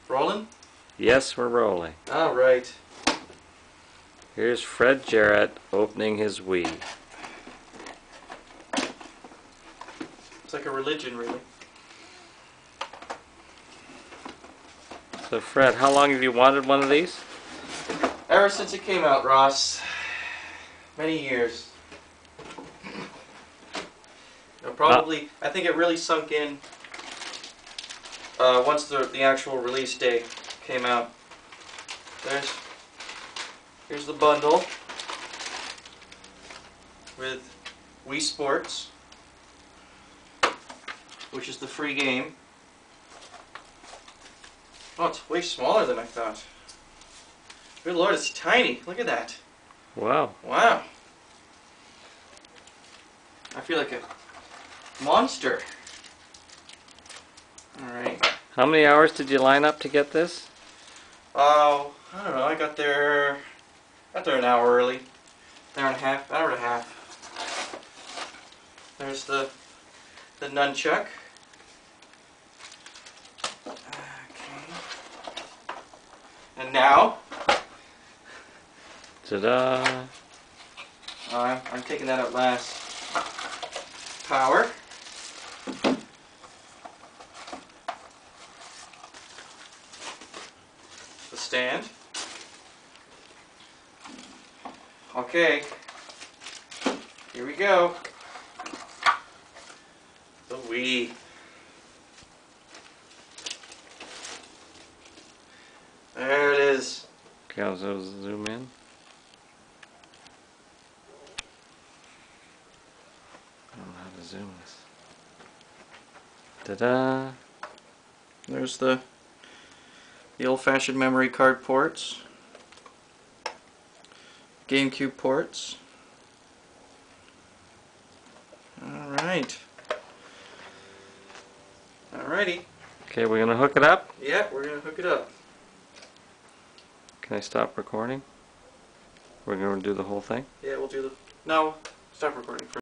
Rolling? Yes, we're rolling. Alright. Here's Fred Jarrett opening his Wii. It's like a religion, really. So Fred, how long have you wanted one of these? Ever since it came out, Ross. Many years. Probably, I think it really sunk in once the actual release date came out. Here's the bundle with Wii Sports, which is the free game. Oh, it's way smaller than I thought. Good Lord, it's tiny. Look at that. Wow. Wow. I feel like a monster. Alright. How many hours did you line up to get this? Oh, I don't know. I got there an hour early. Hour and a half. There's the nunchuck. Okay. And now, Ta-da! I'm taking that out last. Power. The stand. Okay. Here we go. The Wii. There it is. Okay, I'll zoom in. I don't know how to zoom this. Ta-da! There's the old-fashioned memory card ports. GameCube ports. Alright. Alrighty. Okay, we're gonna hook it up. Yeah, we're gonna hook it up. Can I stop recording? We're gonna do the whole thing? Yeah, we'll do the... No, stop recording first.